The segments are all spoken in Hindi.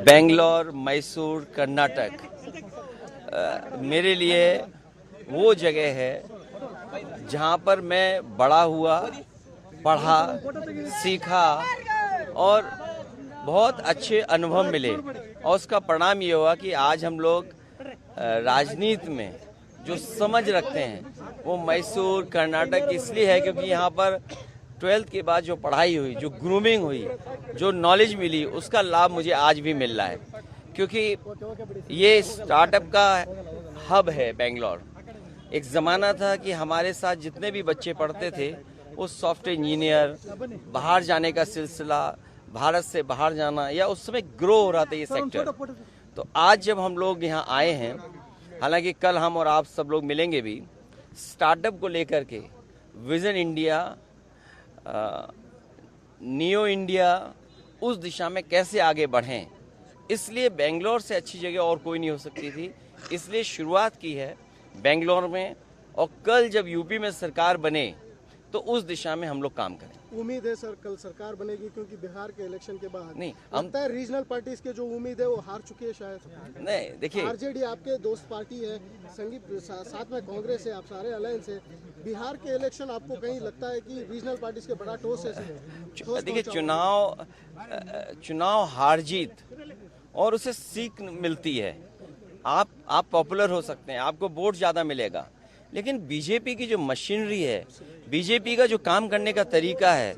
बेंगलोर, मैसूर, कर्नाटक मेरे लिए वो जगह है जहाँ पर मैं बड़ा हुआ, पढ़ा, सीखा और बहुत अच्छे अनुभव मिले। और उसका परिणाम ये हुआ कि आज हम लोग राजनीति में जो समझ रखते हैं वो मैसूर, कर्नाटक इसलिए है क्योंकि यहाँ पर 12th के बाद जो पढ़ाई हुई, जो ग्रूमिंग हुई, जो नॉलेज मिली, उसका लाभ मुझे आज भी मिल रहा है। क्योंकि ये स्टार्टअप का हब है बेंगलोर। एक ज़माना था कि हमारे साथ जितने भी बच्चे पढ़ते थे वो सॉफ्टवेयर इंजीनियर, बाहर जाने का सिलसिला, भारत से बाहर जाना, या उस समय ग्रो हो रहा था ये सेक्टर। तो आज जब हम लोग यहाँ आए हैं, हालांकि कल हम और आप सब लोग मिलेंगे भी, स्टार्टअप को लेकर के विजन इंडिया, नियो इंडिया, उस दिशा में कैसे आगे बढ़ें, इसलिए बेंगलोर से अच्छी जगह और कोई नहीं हो सकती थी। इसलिए शुरुआत की है बेंगलोर में, और कल जब यूपी में सरकार बने तो उस दिशा में हम लोग काम करें। उम्मीद है सर कल सरकार बनेगी, क्योंकि बिहार के इलेक्शन के बाद नहीं, लगता है रीजनल पार्टीज के जो उम्मीद है वो हार चुकी है शायद। नहीं, देखिए, आरजेडी आपके दोस्त पार्टी है, साथ में कांग्रेस है, आप सारे अलायंस है। बिहार के इलेक्शन आपको कहीं लगता है कि रीजनल पार्टीज के बड़ा ठोस है? देखिए, चुनाव हार जीत और उसे सीख मिलती है। आप पॉपुलर हो सकते हैं, आपको वोट ज्यादा मिलेगा, लेकिन बीजेपी की जो मशीनरी है, बीजेपी का जो काम करने का तरीका है,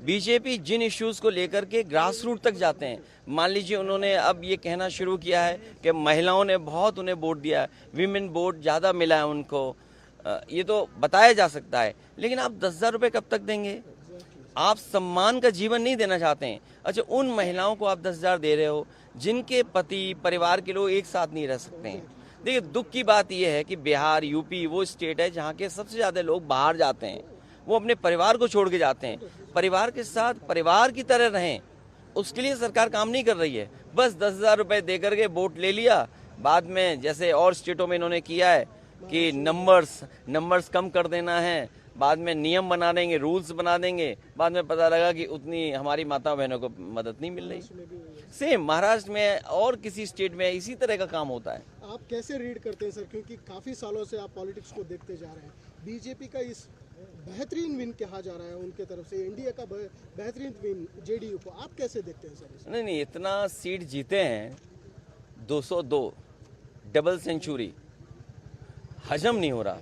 बीजेपी जिन इश्यूज को लेकर के ग्रास रूट तक जाते हैं। मान लीजिए उन्होंने अब ये कहना शुरू किया है कि महिलाओं ने बहुत उन्हें वोट दिया है, विमेन वोट ज़्यादा मिला है उनको, ये तो बताया जा सकता है, लेकिन आप 10,000 रुपये कब तक देंगे? आप सम्मान का जीवन नहीं देना चाहते हैं। अच्छा, उन महिलाओं को आप 10,000 दे रहे हो जिनके पति, परिवार के लोग एक साथ नहीं रह सकते हैं। देखिए, दुख की बात यह है कि बिहार, यूपी वो स्टेट है जहाँ के सबसे ज़्यादा लोग बाहर जाते हैं, वो अपने परिवार को छोड़ के जाते हैं। परिवार के साथ परिवार की तरह रहें, उसके लिए सरकार काम नहीं कर रही है। बस 10,000 रुपये दे करके वोट ले लिया, बाद में जैसे और स्टेटों में इन्होंने किया है कि नंबर्स कम कर देना है, बाद में नियम बना देंगे, रूल्स बना देंगे, बाद में पता लगा कि उतनी हमारी माता बहनों को मदद नहीं मिल रही। सेम महाराष्ट्र में और किसी स्टेट में इसी तरह का काम होता है। आप कैसे रीड करते हैं सर, क्योंकि काफी सालों से आप पॉलिटिक्स को देखते जा रहे हैं, बीजेपी का इस बेहतरीन विन कहा जा रहा है उनके तरफ से, इंडिया का बेहतरीन विन जेडीयू को, आप कैसे देखते हैं सर? नहीं, इतना सीट जीते हैं, 202 डबल सेंचुरी, हजम नहीं हो रहा।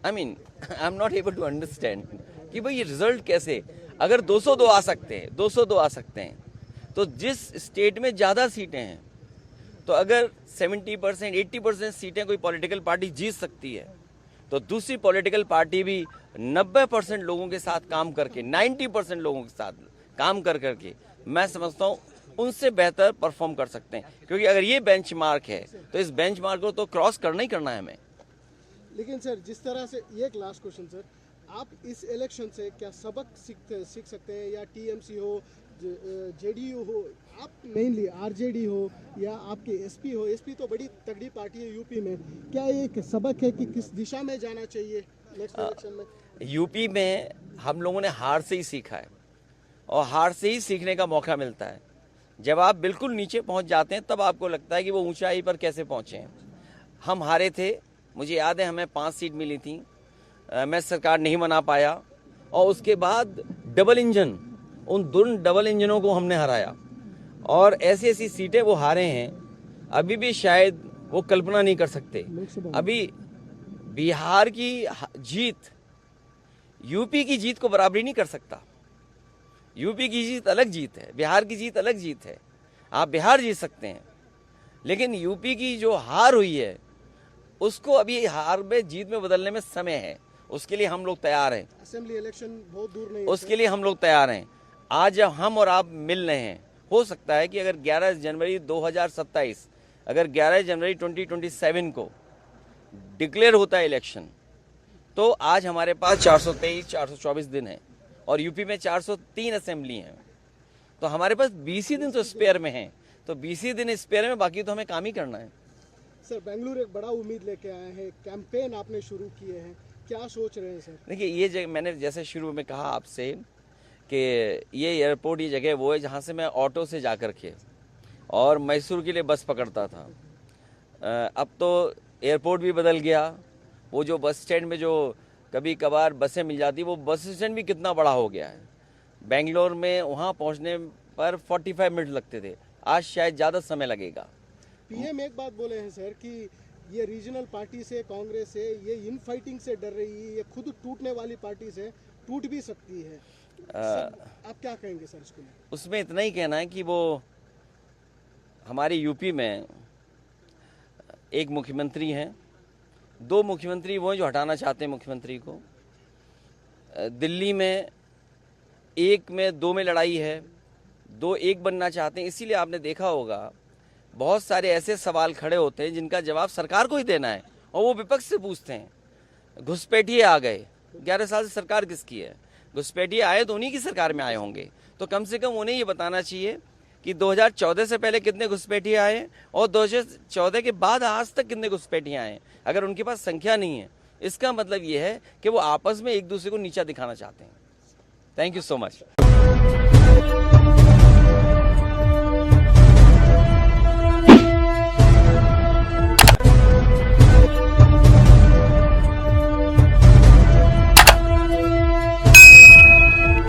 I am not able to understand कि भाई ये रिजल्ट कैसे, अगर 202 आ सकते हैं तो जिस स्टेट में ज़्यादा सीटें हैं, तो अगर 70%, 80% सीटें कोई पॉलिटिकल पार्टी जीत सकती है, तो दूसरी पॉलिटिकल पार्टी भी 90% लोगों के साथ काम करके, 90% लोगों के साथ काम करके, मैं समझता हूँ उनसे बेहतर परफॉर्म कर सकते हैं। क्योंकि अगर ये बेंचमार्क है तो इस बेंचमार्क को तो क्रॉस करना ही करना है हमें। लेकिन सर, जिस तरह से, ये एक लास्ट क्वेश्चन सर, आप इस इलेक्शन से क्या सबक सीख सकते हैं, या टीएमसी हो, जेडीयू हो, आप मेनली आरजेडी हो, या आपके एसपी हो, एसपी तो बड़ी तगड़ी पार्टी है यूपी में, क्या एक सबक है कि किस दिशा में जाना चाहिए नेक्स्ट इलेक्शन में? यूपी में हम लोगों ने हार से ही सीखा है, और हार से ही सीखने का मौका मिलता है। जब आप बिल्कुल नीचे पहुंच जाते हैं तब आपको लगता है कि वो ऊंचाई पर कैसे पहुंचे हैं। हम हारे थे, मुझे याद है, हमें 5 सीट मिली थी, मैं सरकार नहीं बना पाया, और उसके बाद डबल इंजन, उन दोनों डबल इंजनों को हमने हराया, और ऐसी ऐसी सीटें वो हारे हैं, अभी भी शायद वो कल्पना नहीं कर सकते। अभी बिहार की जीत यूपी की जीत को बराबरी नहीं कर सकता। यूपी की जीत अलग जीत है, बिहार की जीत अलग जीत है। आप बिहार जीत सकते हैं, लेकिन यूपी की जो हार हुई है उसको अभी हार में जीत में बदलने में समय है। उसके लिए हम लोग तैयार हैं। असेंबली इलेक्शन बहुत दूर नहीं, उसके लिए हम लोग तैयार हैं। आज जब हम और आप मिल रहे हैं, हो सकता है कि अगर 11 जनवरी 2027, अगर 11 जनवरी 2027 को डिक्लेयर होता है इलेक्शन, तो आज हमारे पास 424 दिन है, और यूपी में 403 असेंबली हैं, तो हमारे पास 20 ही दिन तो स्पेयर में हैं। तो 20 ही दिन स्पेयर में, बाकी तो हमें काम ही करना है। सर, बेंगलुरु एक बड़ा उम्मीद लेके आए हैं, कैंपेन आपने शुरू किए हैं, क्या सोच रहे हैं सर? देखिए, ये मैंने जैसे शुरू में कहा आपसे कि ये एयरपोर्ट, ये जगह वो है जहाँ से मैं ऑटो से जा कर के और मैसूर के लिए बस पकड़ता था। अब तो एयरपोर्ट भी बदल गया। वो जो बस स्टैंड में जो कभी कभार बसें मिल जाती, वो बस स्टैंड भी कितना बड़ा हो गया है। बेंगलोर में वहाँ पहुँचने पर 45 मिनट लगते थे, आज शायद ज़्यादा समय लगेगा। पीएम एक बात बोले हैं सर कि ये रीजनल पार्टी से, कांग्रेस से, ये इन फाइटिंग से डर रही है, ये खुद टूटने वाली पार्टी से टूट भी सकती है। आप क्या कहेंगे सर इसको? उसमें इतना ही कहना है कि वो हमारे यूपी में एक मुख्यमंत्री हैं, 2 मुख्यमंत्री वो हैं जो हटाना चाहते हैं मुख्यमंत्री को। दिल्ली में 1 में 2 में लड़ाई है, 2 1 बनना चाहते हैं। इसीलिए आपने देखा होगा बहुत सारे ऐसे सवाल खड़े होते हैं जिनका जवाब सरकार को ही देना है और वो विपक्ष से पूछते हैं। घुसपैठिए आ गए, 11 साल से सरकार किसकी है? घुसपैठिए आए तो उन्हीं की सरकार में आए होंगे, तो कम से कम उन्हें ये बताना चाहिए कि 2014 से पहले कितने घुसपैठिए आए और 2014 के बाद आज तक कितने घुसपैठिए आए। अगर उनके पास संख्या नहीं है, इसका मतलब ये है कि वो आपस में एक दूसरे को नीचा दिखाना चाहते हैं। Thank you so much.